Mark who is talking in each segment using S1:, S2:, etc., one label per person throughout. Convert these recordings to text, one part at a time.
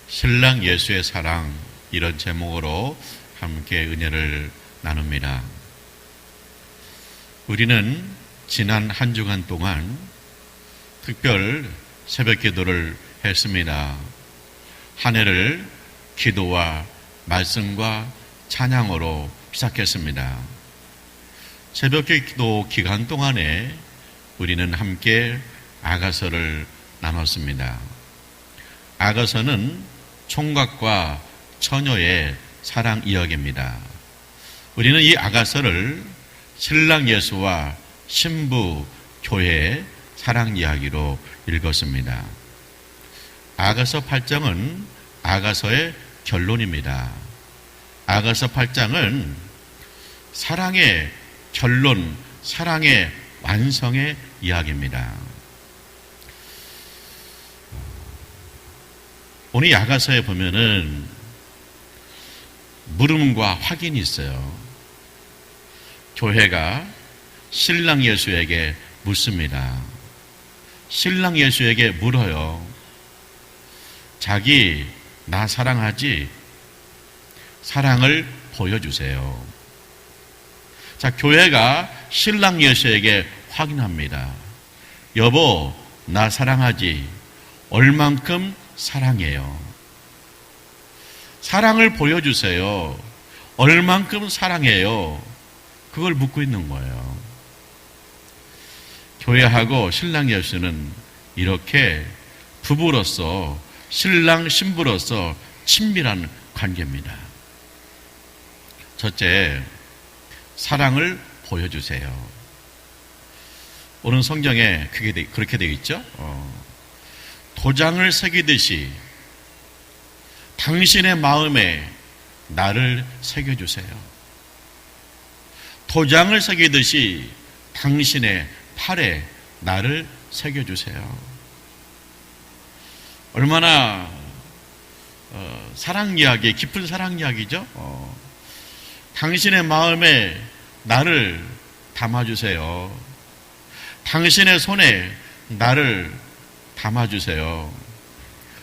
S1: 신랑 예수의 사랑, 이런 제목으로 함께 은혜를 나눕니다. 우리는 지난 한 주간 동안 특별 새벽 기도를 했습니다. 한 해를 기도와 말씀과 찬양으로 시작했습니다. 새벽 기도 기간 동안에 우리는 함께 아가서를 나눴습니다. 아가서는 총각과 처녀의 사랑 이야기입니다. 우리는 이 아가서를 신랑 예수와 신부 교회의 사랑 이야기로 읽었습니다. 아가서 8장은 아가서의 결론입니다. 아가서 8장은 사랑의 결론, 사랑의 완성의 이야기입니다. 오늘 이 아가서에 보면은 물음과 확인이 있어요. 교회가 신랑 예수에게 묻습니다. 신랑 예수에게 물어요. 자기 나 사랑하지? 사랑을 보여주세요. 자, 교회가 신랑 예수에게 확인합니다. 여보, 나 사랑하지? 얼만큼 사랑해요? 사랑을 보여주세요. 얼만큼 사랑해요? 그걸 묻고 있는 거예요. 교회하고 신랑 예수는 이렇게 부부로서, 신랑 신부로서 친밀한 관계입니다. 첫째, 사랑을 보여주세요. 오늘 성경에 그렇게 되어 있죠. 도장을 새기듯이 당신의 마음에 나를 새겨주세요. 도장을 새기듯이 당신의 팔에 나를 새겨주세요. 얼마나 사랑 이야기, 깊은 사랑 이야기죠. 당신의 마음에 나를 담아주세요. 당신의 손에 나를 담아주세요.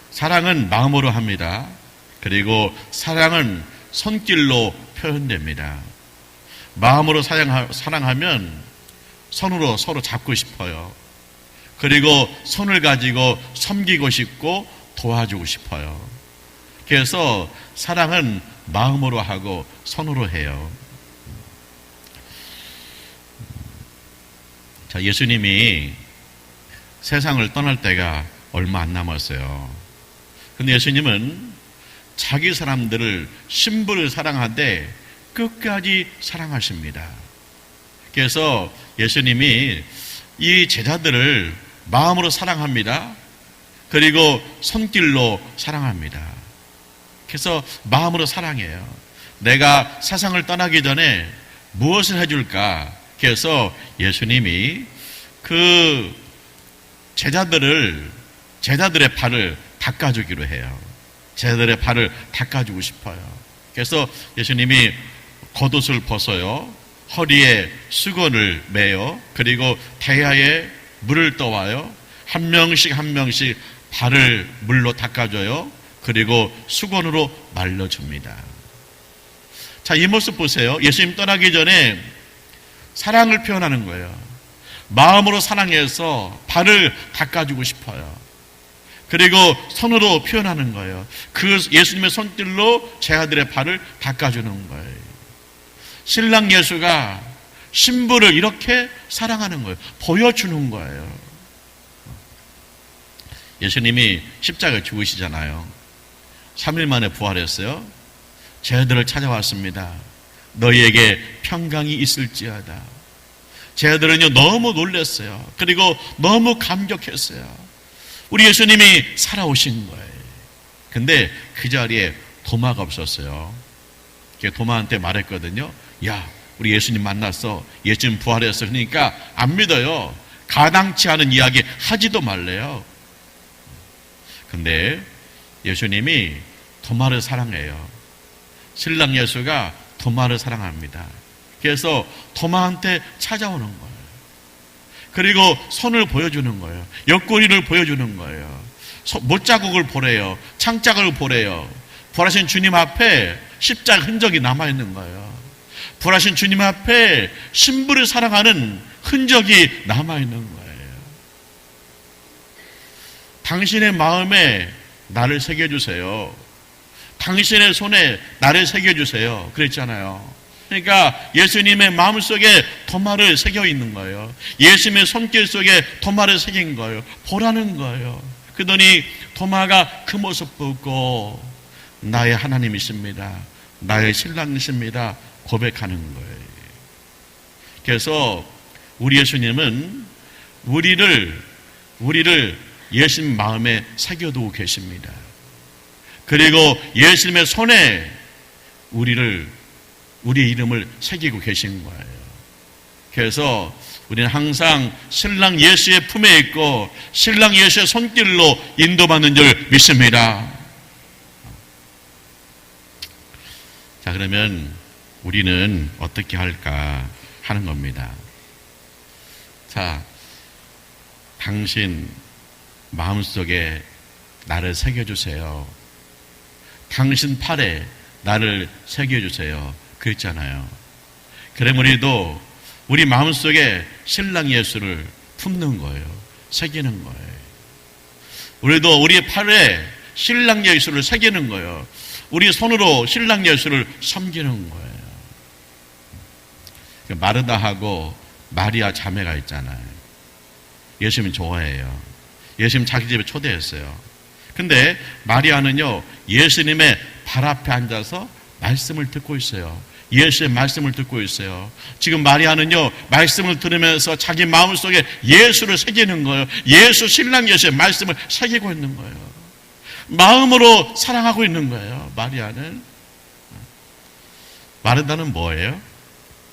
S1: 사랑은 마음으로 합니다. 그리고 사랑은 손길로 표현됩니다. 마음으로 사랑하면 손으로 서로 잡고 싶어요. 그리고 손을 가지고 섬기고 싶고 도와주고 싶어요. 그래서 사랑은 마음으로 하고 손으로 해요. 자, 예수님이 세상을 떠날 때가 얼마 안 남았어요. 근데 예수님은 자기 사람들을, 신부를 사랑하되 끝까지 사랑하십니다. 그래서 예수님이 이 제자들을 마음으로 사랑합니다. 그리고 손길로 사랑합니다. 그래서 마음으로 사랑해요. 내가 세상을 떠나기 전에 무엇을 해줄까? 그래서 예수님이 그 제자들의 발을 닦아주기로 해요. 제자들의 발을 닦아주고 싶어요. 그래서 예수님이 겉옷을 벗어요. 허리에 수건을 매요. 그리고 대야에 물을 떠와요. 한 명씩 한 명씩 발을 물로 닦아줘요. 그리고 수건으로 말려줍니다. 자, 이 모습 보세요. 예수님 떠나기 전에 사랑을 표현하는 거예요. 마음으로 사랑해서 발을 닦아주고 싶어요. 그리고 손으로 표현하는 거예요. 그 예수님의 손길로 제 아들의 발을 닦아주는 거예요. 신랑 예수가 신부를 이렇게 사랑하는 거예요. 보여주는 거예요. 예수님이 십자가에 죽으시잖아요. 3일 만에 부활했어요. 제 아들을 찾아왔습니다. 너희에게 평강이 있을지어다. 제 아들은요, 너무 놀랐어요. 그리고 너무 감격했어요. 우리 예수님이 살아오신 거예요. 근데 그 자리에 도마가 없었어요. 도마한테 말했거든요. 야, 우리 예수님 만났어. 예수님 부활했어. 그러니까 안 믿어요. 가당치 않은 이야기 하지도 말래요. 근데 예수님이 도마를 사랑해요. 신랑 예수가 도마를 사랑합니다. 그래서 도마한테 찾아오는 거예요. 그리고 손을 보여주는 거예요. 옆구리를 보여주는 거예요. 못자국을 보래요. 창자국을 보래요. 부활하신 주님 앞에 십자가 흔적이 남아있는 거예요. 부활하신 주님 앞에 신부를 사랑하는 흔적이 남아있는 거예요. 당신의 마음에 나를 새겨주세요. 당신의 손에 나를 새겨주세요. 그랬잖아요. 그러니까 예수님의 마음속에 도마를 새겨 있는 거예요. 예수님의 손길 속에 도마를 새긴 거예요. 보라는 거예요. 그러더니 도마가 그 모습 보고 나의 하나님이십니다, 나의 신랑이십니다 고백하는 거예요. 그래서 우리 예수님은 우리를 예수님 마음에 새겨두고 계십니다. 그리고 예수님의 손에 우리의 이름을 새기고 계신 거예요. 그래서 우리는 항상 신랑 예수의 품에 있고 신랑 예수의 손길로 인도받는 줄 믿습니다. 자, 그러면 우리는 어떻게 할까 하는 겁니다. 자, 당신 마음속에 나를 새겨주세요. 당신 팔에 나를 새겨주세요. 그랬잖아요. 그럼 우리도 우리 마음속에 신랑 예수를 품는 거예요. 새기는 거예요. 우리도 우리 팔에 신랑 예수를 새기는 거예요. 우리 손으로 신랑 예수를 섬기는 거예요. 마르다하고 마리아 자매가 있잖아요. 예수님 좋아해요. 예수님 자기 집에 초대했어요. 근데 마리아는요, 예수님의 발 앞에 앉아서 말씀을 듣고 있어요. 예수의 말씀을 듣고 있어요. 지금 마리아는요, 말씀을 들으면서 자기 마음속에 예수를 새기는 거예요. 예수, 신랑 예수의 말씀을 새기고 있는 거예요. 마음으로 사랑하고 있는 거예요. 마리아는. 마르다는 뭐예요?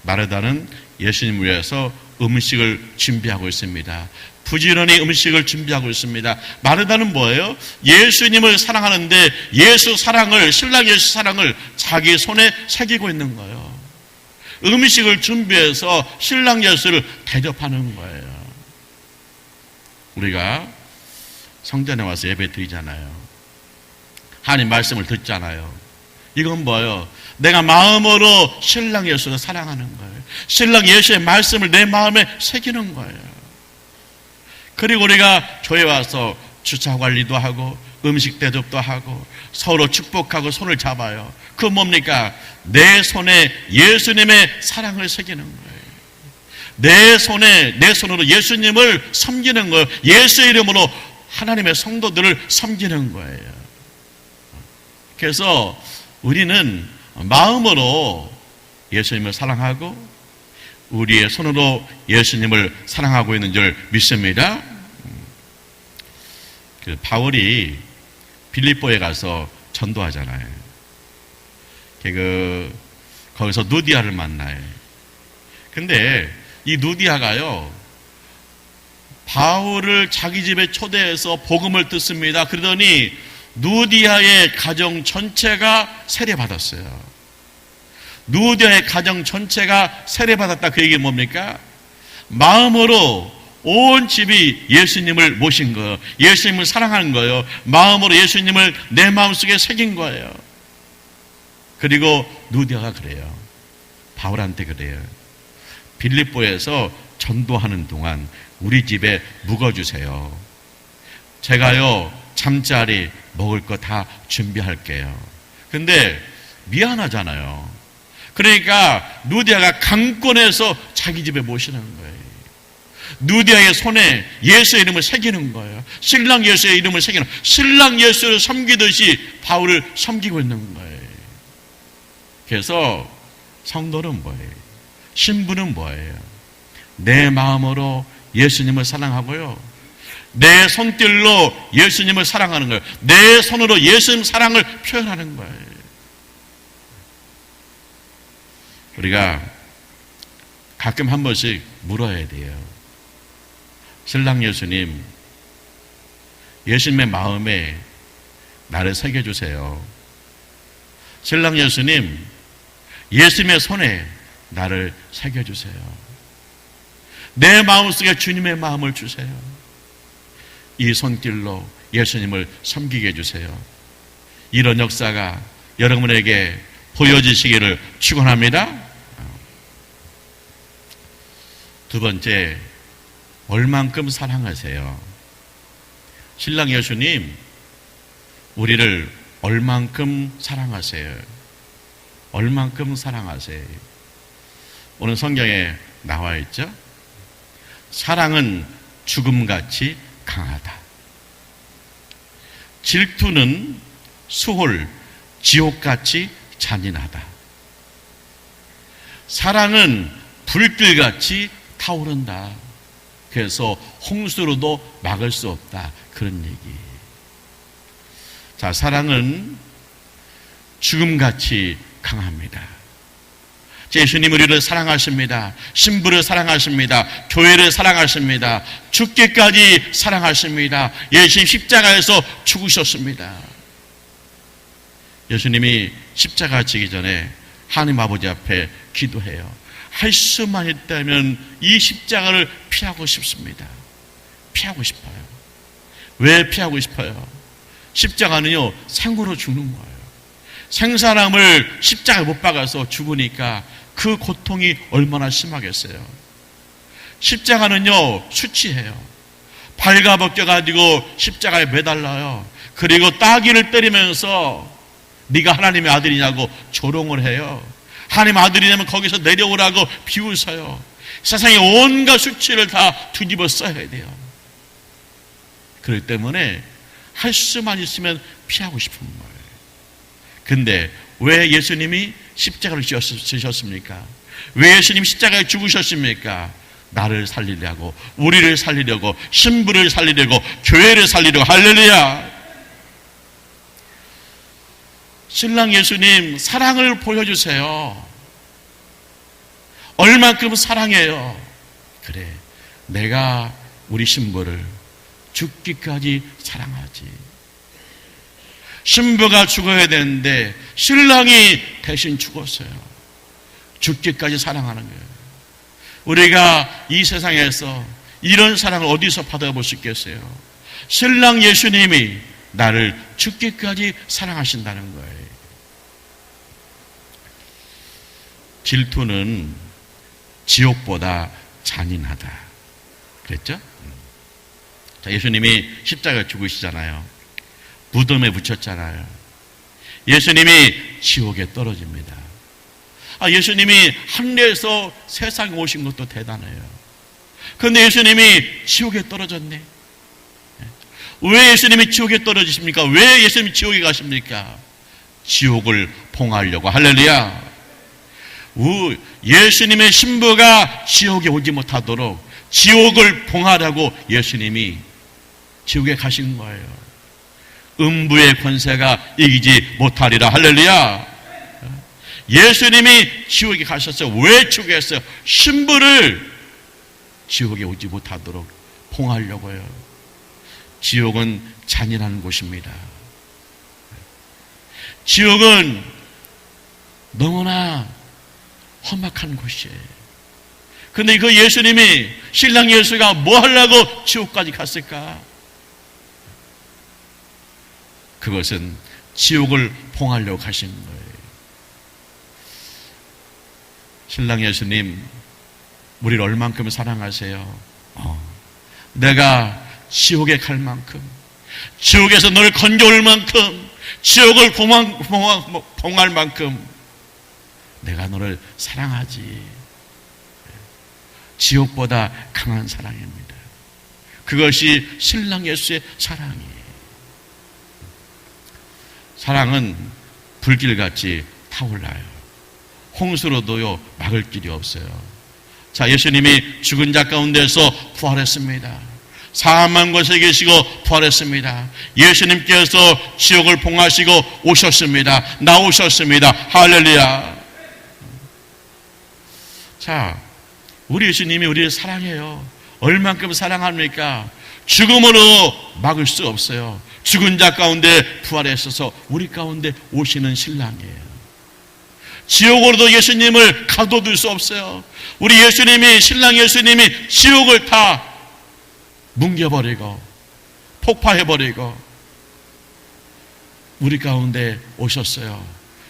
S1: 마르다는 예수님을 위해서 음식을 준비하고 있습니다. 부지런히 음식을 준비하고 있습니다. 마르다는 뭐예요? 예수님을 사랑하는데 예수 사랑을, 신랑 예수 사랑을 자기 손에 새기고 있는 거예요. 음식을 준비해서 신랑 예수를 대접하는 거예요. 우리가 성전에 와서 예배 드리잖아요. 하나님 말씀을 듣잖아요. 이건 뭐예요? 내가 마음으로 신랑 예수를 사랑하는 거예요. 신랑 예수의 말씀을 내 마음에 새기는 거예요. 그리고 우리가 교회 와서 주차 관리도 하고 음식 대접도 하고 서로 축복하고 손을 잡아요. 그건 뭡니까? 내 손에 예수님의 사랑을 새기는 거예요. 내 손으로 예수님을 섬기는 거예요. 예수의 이름으로 하나님의 성도들을 섬기는 거예요. 그래서 우리는 마음으로 예수님을 사랑하고 우리의 손으로 예수님을 사랑하고 있는 줄 믿습니다. 바울이 빌립보에 가서 전도하잖아요. 거기서 누디아를 만나요. 근데 이 누디아가요, 바울을 자기 집에 초대해서 복음을 듣습니다. 그러더니 누디아의 가정 전체가 세례받았어요. 누디아의 가정 전체가 세례받았다. 그 얘기는 뭡니까? 마음으로 온 집이 예수님을 모신 거예요. 예수님을 사랑하는 거예요. 마음으로 예수님을 내 마음속에 새긴 거예요. 그리고 누디아가 그래요. 바울한테 그래요. 빌립보에서 전도하는 동안 우리 집에 묵어주세요. 제가요, 잠자리 먹을 거 다 준비할게요. 근데 미안하잖아요. 그러니까 누디아가 강권해서 자기 집에 모시는 거예요. 누디아의 손에 예수의 이름을 새기는 거예요. 신랑 예수의 이름을 새기는, 신랑 예수를 섬기듯이 바울을 섬기고 있는 거예요. 그래서 성도는 뭐예요? 신부는 뭐예요? 내 마음으로 예수님을 사랑하고요, 내 손길로 예수님을 사랑하는 거예요. 내 손으로 예수님 사랑을 표현하는 거예요. 우리가 가끔 한 번씩 물어야 돼요. 신랑 예수님, 예수님의 마음에 나를 새겨주세요. 신랑 예수님, 예수님의 손에 나를 새겨주세요. 내 마음속에 주님의 마음을 주세요. 이 손길로 예수님을 섬기게 해주세요. 이런 역사가 여러분에게 보여지시기를 축원합니다. 두 번째, 얼만큼 사랑하세요? 신랑 예수님, 우리를 얼만큼 사랑하세요? 얼만큼 사랑하세요? 오늘 성경에 나와 있죠? 사랑은 죽음같이 강하다. 질투는 수홀, 지옥같이 잔인하다. 사랑은 불길같이 타오른다. 그래서 홍수로도 막을 수 없다. 그런 얘기. 자, 사랑은 죽음같이 강합니다. 예수님 우리를 사랑하십니다. 신부를 사랑하십니다. 교회를 사랑하십니다. 죽기까지 사랑하십니다. 예수님 십자가에서 죽으셨습니다. 예수님이 십자가 지기 전에 하나님 아버지 앞에 기도해요. 할 수만 있다면 이 십자가를 피하고 싶습니다. 피하고 싶어요. 왜 피하고 싶어요? 십자가는요, 생으로 죽는 거예요. 생사람을 십자가에 못 박아서 죽으니까 그 고통이 얼마나 심하겠어요. 십자가는요, 수치해요. 발가벗겨가지고 십자가에 매달라요. 그리고 따귀를 때리면서 네가 하나님의 아들이냐고 조롱을 해요. 하나님 아들이냐면 거기서 내려오라고 비웃어요. 세상의 온갖 수치를 다 뒤집어 써야 돼요. 그렇기 때문에 할 수만 있으면 피하고 싶은 거예요. 근데 왜 예수님이 십자가를 지셨습니까? 왜 예수님이 십자가에 죽으셨습니까? 나를 살리려고, 우리를 살리려고, 신부를 살리려고, 교회를 살리려고. 할렐루야. 신랑 예수님, 사랑을 보여주세요. 얼만큼 사랑해요? 그래, 내가 우리 신부를 죽기까지 사랑하지. 신부가 죽어야 되는데 신랑이 대신 죽었어요. 죽기까지 사랑하는 거예요. 우리가 이 세상에서 이런 사랑을 어디서 받아볼 수 있겠어요? 신랑 예수님이 나를 죽기까지 사랑하신다는 거예요. 질투는 지옥보다 잔인하다. 그랬죠? 자, 예수님이 십자가에 죽으시잖아요. 무덤에 붙였잖아요. 예수님이 지옥에 떨어집니다. 예수님이 하늘에서 세상에 오신 것도 대단해요. 그런데 예수님이 지옥에 떨어졌네. 왜 예수님이 지옥에 떨어지십니까? 왜 예수님이 지옥에 가십니까? 지옥을 봉하려고. 할렐루야. 예수님의 신부가 지옥에 오지 못하도록 지옥을 봉하라고 예수님이 지옥에 가신 거예요. 음부의 권세가 이기지 못하리라. 할렐루야. 예수님이 지옥에 가셨어요. 왜 지옥에 했어요? 신부를 지옥에 오지 못하도록 봉하려고요. 지옥은 잔인한 곳입니다. 지옥은 너무나 험악한 곳이에요. 근데 그 예수님이, 신랑 예수가 뭐 하려고 지옥까지 갔을까? 그것은 지옥을 봉하려고 가신 거예요. 신랑 예수님, 우리를 얼만큼 사랑하세요? 내가 지옥에 갈 만큼, 지옥에서 너를 건져올 만큼, 지옥을 봉할 만큼 내가 너를 사랑하지. 지옥보다 강한 사랑입니다. 그것이 신랑 예수의 사랑이에요. 사랑은 불길같이 타올라요. 홍수로도요 막을 길이 없어요. 자, 예수님이 죽은 자 가운데서 부활했습니다. 사망 곳에 계시고 부활했습니다. 예수님께서 지옥을 봉하시고 오셨습니다. 나오셨습니다. 할렐루야. 자, 우리 예수님이 우리를 사랑해요. 얼만큼 사랑합니까? 죽음으로 막을 수 없어요. 죽은 자 가운데 부활하셔서 우리 가운데 오시는 신랑이에요. 지옥으로도 예수님을 가둬둘 수 없어요. 우리 예수님이, 신랑 예수님이 지옥을 다 뭉개버리고 폭파해버리고 우리 가운데 오셨어요.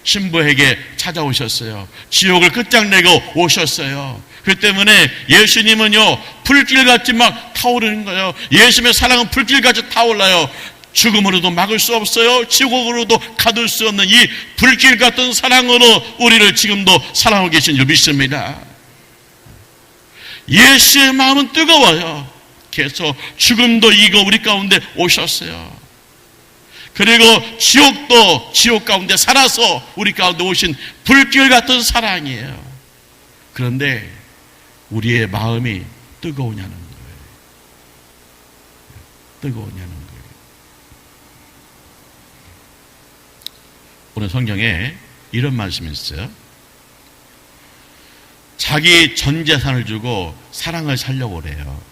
S1: 신부에게 찾아오셨어요. 지옥을 끝장내고 오셨어요. 그 때문에 예수님은요, 불길같이 막 타오르는 거예요. 예수님의 사랑은 불길같이 타올라요. 죽음으로도 막을 수 없어요. 지옥으로도 가둘 수 없는 이 불길 같은 사랑으로 우리를 지금도 사랑하고 계신 줄 믿습니다. 예수의 마음은 뜨거워요. 그래서 죽음도 이거 우리 가운데 오셨어요. 그리고 지옥도 지옥 가운데 살아서 우리 가운데 오신 불길 같은 사랑이에요. 그런데 우리의 마음이 뜨거우냐는 거예요. 뜨거우냐는 거예요. 오늘 성경에 이런 말씀이 있어요. 자기 전 재산을 주고 사랑을 살려고 그래요.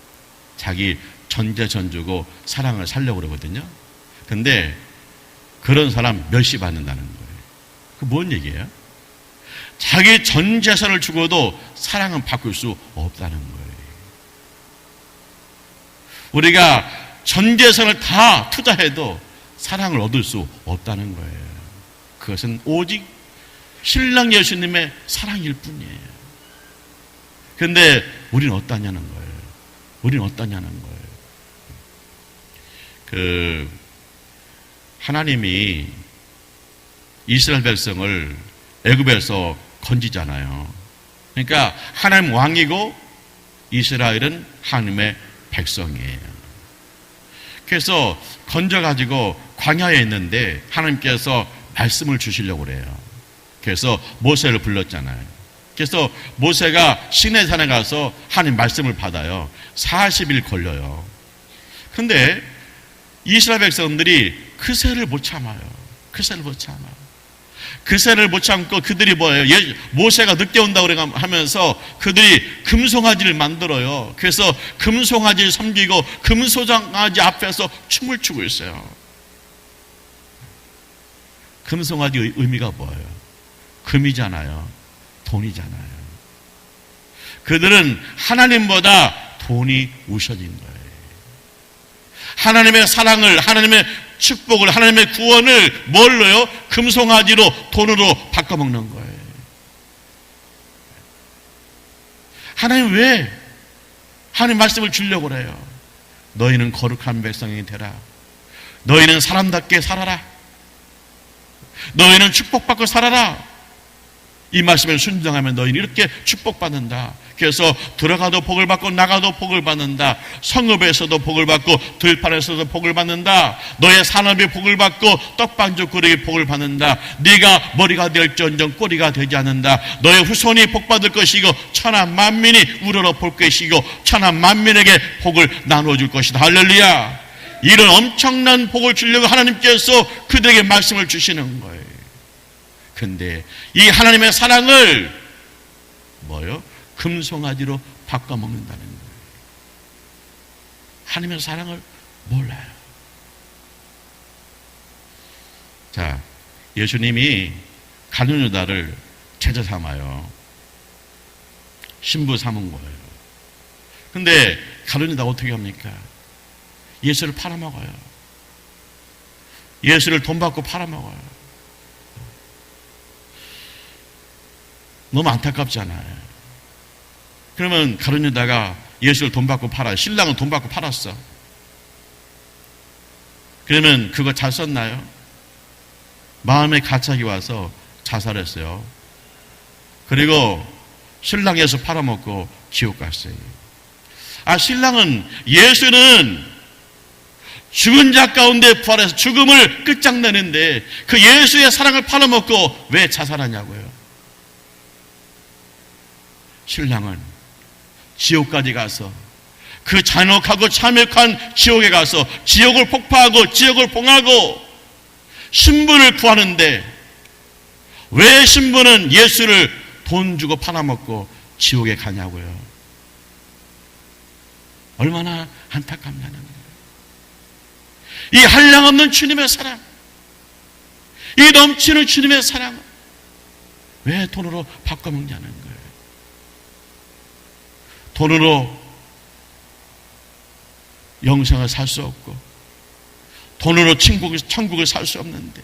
S1: 자기 전 재산 주고 사랑을 살려고 그러거든요. 근데 그런 사람 멸시 받는다는 거예요. 그 뭔 얘기예요? 자기 전 재산을 주고도 사랑은 바꿀 수 없다는 거예요. 우리가 전 재산을 다 투자해도 사랑을 얻을 수 없다는 거예요. 그것은 오직 신랑 예수님의 사랑일 뿐이에요. 그런데 우리는 어떠냐는 거예요. 우리는 어떠냐는 거예요. 하나님이 이스라엘 백성을 애굽에서 건지잖아요. 그러니까 하나님 왕이고 이스라엘은 하나님의 백성이에요. 그래서 건져가지고 광야에 있는데 하나님께서 말씀을 주시려고 그래요. 그래서 모세를 불렀잖아요. 그래서 모세가 시내산에 가서 하나님 말씀을 받아요. 40일 걸려요. 근데 이스라엘 백성들이 그새를 못 참아요. 그새를 못 참아요. 그새를 못 참고 그들이 뭐예요? 모세가 늦게 온다고 하면서 그들이 금송아지를 만들어요. 그래서 금송아지를 섬기고 금송아지 앞에서 춤을 추고 있어요. 금송아지 의미가 뭐예요? 금이잖아요. 돈이잖아요. 그들은 하나님보다 돈이 우선인 거예요. 하나님의 사랑을, 하나님의 축복을, 하나님의 구원을 뭘로요? 금송아지로, 돈으로 바꿔먹는 거예요. 하나님 왜 하나님 말씀을 주려고 그래요? 너희는 거룩한 백성이 되라. 너희는 사람답게 살아라. 너희는 축복받고 살아라. 이 말씀에 순종하면 너희는 이렇게 축복받는다. 그래서 들어가도 복을 받고 나가도 복을 받는다. 성읍에서도 복을 받고 들판에서도 복을 받는다. 너의 산업이 복을 받고 떡반죽 그릇이 복을 받는다. 네가 머리가 될지언정 꼬리가 되지 않는다. 너의 후손이 복받을 것이고 천하 만민이 우러러 볼 것이고 천하 만민에게 복을 나눠줄 것이다. 할렐루야. 이런 엄청난 복을 주려고 하나님께서 그들에게 말씀을 주시는 거예요. 근데 이 하나님의 사랑을 뭐요? 금송아지로 바꿔먹는다는 거예요. 하나님의 사랑을 몰라요. 자, 예수님이 가룟 유다를 제자 삼아요. 신부 삼은 거예요. 근데 가룟 유다가 어떻게 합니까? 예수를 팔아먹어요. 예수를 돈 받고 팔아먹어요. 너무 안타깝잖아요. 그러면 가룟 유다가 예수를 돈 받고 팔아요. 신랑은 돈 받고 팔았어. 그러면 그거 잘 썼나요? 마음에 가착이 와서 자살했어요. 그리고 신랑 예수 팔아먹고 지옥 갔어요. 신랑은 예수는 죽은 자 가운데 부활해서 죽음을 끝장내는데 그 예수의 사랑을 팔아먹고 왜 자살하냐고요. 신랑은 지옥까지 가서 그 잔혹하고 참혹한 지옥에 가서 지옥을 폭파하고 지옥을 봉하고 신부를 구하는데 왜 신부는 예수를 돈 주고 팔아먹고 지옥에 가냐고요. 얼마나 안타깝냐는 거예요. 이 한량없는 주님의 사랑, 이 넘치는 주님의 사랑을 왜 돈으로 바꿔먹냐는 거예요. 돈으로 영생을 살 수 없고 돈으로 천국을 살 수 없는데,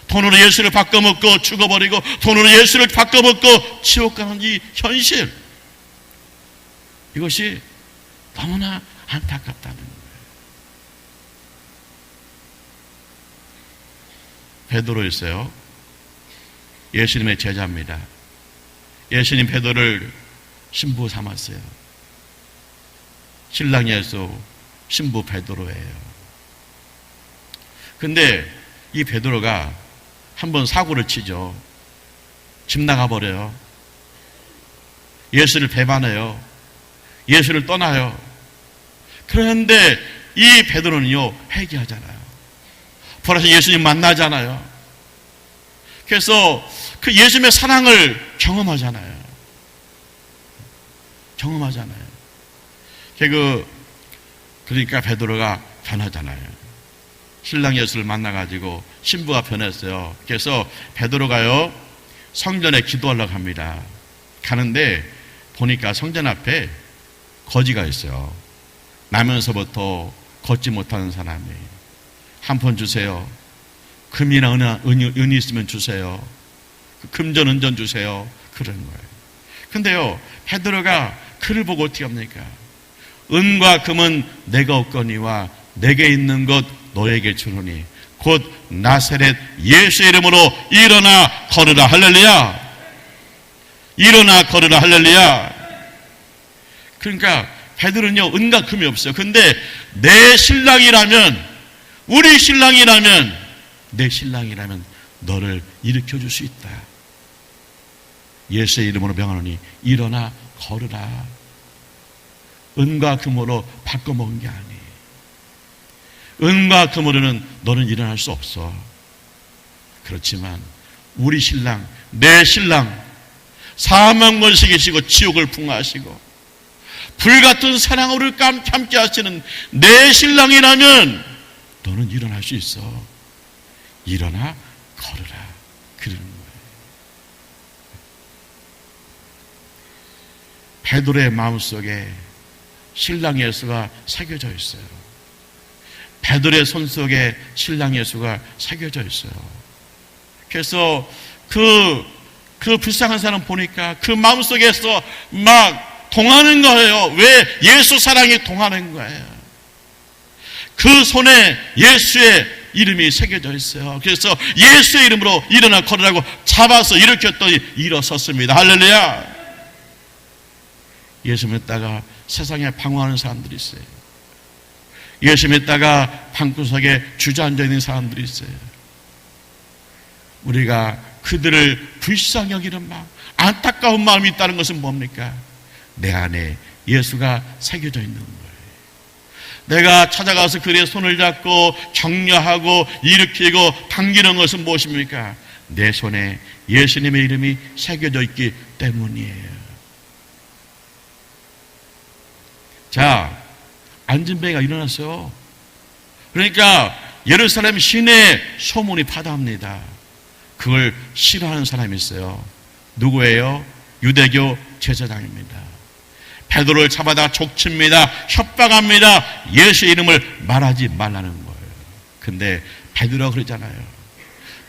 S1: 돈으로 예수를 바꿔먹고 죽어버리고 돈으로 예수를 바꿔먹고 지옥 가는 이 현실, 이것이 너무나 안타깝다는 거예요. 베드로였어요. 예수님의 제자입니다. 예수님 베드로를 신부 삼았어요. 신랑 예수, 신부 베드로예요. 근데 이 베드로가 한번 사고를 치죠. 집 나가버려요. 예수를 배반해요. 예수를 떠나요. 그런데 이 베드로는요, 회개하잖아요. 벌어서 예수님 만나잖아요. 그래서 그 예수님의 사랑을 경험하잖아요. 그러니까 베드로가 변하잖아요. 신랑 예수를 만나가지고 신부가 변했어요. 그래서 베드로가요, 성전에 기도하려고 합니다. 가는데 보니까 성전 앞에 거지가 있어요. 나면서부터 걷지 못하는 사람이. 한 푼 주세요. 금이나 은이 있으면 주세요. 금전 은전 주세요. 그런 거예요. 근데요, 베드로가 그를 보고 어떻게 합니까? 은과 금은 내가 없거니와 내게 있는 것 너에게 주노니 곧 나사렛 예수의 이름으로 일어나 걸으라. 할렐루야. 일어나 걸으라. 할렐루야. 그러니까 베드로는요, 은과 금이 없어요. 근데 내 신랑이라면, 우리 신랑이라면, 내 신랑이라면 너를 일으켜 줄 수 있다. 예수의 이름으로 명하노니 일어나 걸으라. 은과 금으로 바꿔먹은 게 아니에요. 은과 금으로는 너는 일어날 수 없어. 그렇지만 우리 신랑, 내 신랑, 사망 권세 계시고 지옥을 풍하시고 불같은 사랑으로 함께 하시는 내 신랑이라면 너는 일어날 수 있어. 일어나 걸으라. 그러는 거예요. 베드로의 마음속에 신랑 예수가 새겨져 있어요. 베드로의 손속에 신랑 예수가 새겨져 있어요. 그래서 그 불쌍한 사람 보니까 그 마음속에서 막 동하는 거예요. 왜? 예수 사랑이 동하는 거예요. 그 손에 예수의 이름이 새겨져 있어요. 그래서 예수의 이름으로 일어나 걸으라고 잡아서 일으켰더니 일어섰습니다. 할렐루야. 예수 믿다가 세상에 방황하는 사람들이 있어요. 예수 믿다가 방구석에 주저앉아 있는 사람들이 있어요. 우리가 그들을 불쌍히 여기는 마음, 안타까운 마음이 있다는 것은 뭡니까? 내 안에 예수가 새겨져 있는 거예요. 내가 찾아가서 그의 손을 잡고 격려하고 일으키고 당기는 것은 무엇입니까? 내 손에 예수님의 이름이 새겨져 있기 때문이에요. 자, 안진뱅이가 일어났어요. 그러니까 예루살렘 시내에 소문이 파다합니다. 그걸 싫어하는 사람이 있어요. 누구예요? 유대교 제사장입니다. 베드로를 잡아다 족칩니다. 협박합니다. 예수의 이름을 말하지 말라는 거예요. 근데 베드로가 그러잖아요.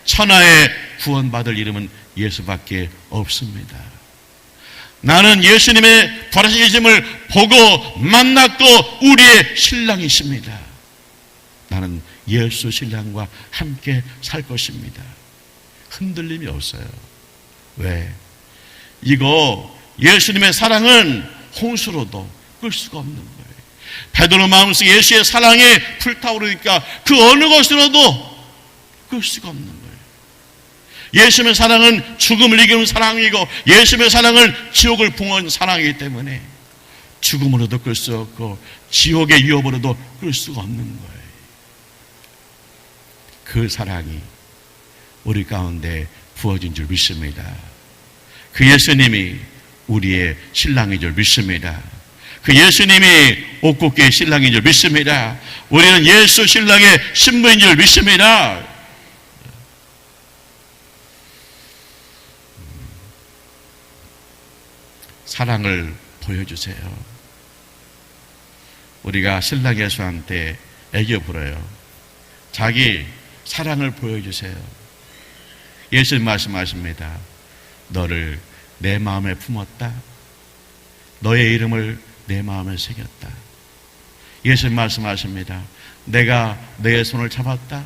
S1: 천하에 구원받을 이름은 예수밖에 없습니다. 나는 예수님의 부활하신 예수님을 보고 만났고 우리의 신랑이십니다. 나는 예수 신랑과 함께 살 것입니다. 흔들림이 없어요. 왜? 이거 예수님의 사랑은 홍수로도 끌 수가 없는 거예요. 베드로 마음속에 예수의 사랑에 불타오르니까 그 어느 것으로도 끌 수가 없는 거예요. 예수님의 사랑은 죽음을 이기는 사랑이고 예수님의 사랑은 지옥을 봉헌 사랑이기 때문에 죽음으로도 끌 수 없고 지옥의 유업으로도 끌 수가 없는 거예요. 그 사랑이 우리 가운데 부어진 줄 믿습니다. 그 예수님이 우리의 신랑인 줄 믿습니다. 그 예수님이 옥국계의 신랑인 줄 믿습니다. 우리는 예수 신랑의 신부인 줄 믿습니다. 사랑을 보여주세요. 우리가 신랑 예수한테 애교 부려요. 자기 사랑을 보여주세요. 예수님 말씀하십니다. 너를 내 마음에 품었다. 너의 이름을 내 마음에 새겼다. 예수님 말씀하십니다. 내가 너의 손을 잡았다.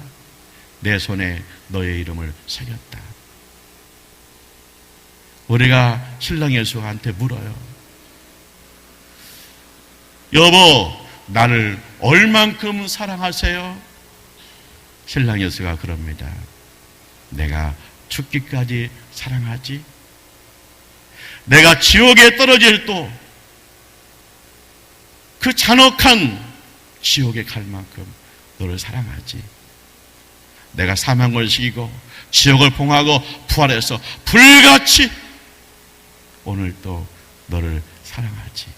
S1: 내 손에 너의 이름을 새겼다. 우리가 신랑 예수한테 물어요. 여보, 나를 얼만큼 사랑하세요? 신랑 예수가 그럽니다. 내가 죽기까지 사랑하지. 내가 지옥에 떨어질 또 그 잔혹한 지옥에 갈 만큼 너를 사랑하지. 내가 사망을 이기고 지옥을 봉하고 부활해서 불같이 오늘 또 너를 사랑하지.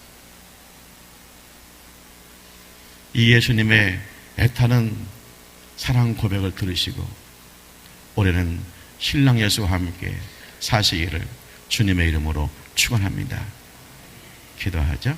S1: 이 예수님의 애타는 사랑 고백을 들으시고 올해는 신랑 예수와 함께 사시기를 주님의 이름으로 축원합니다. 기도하죠.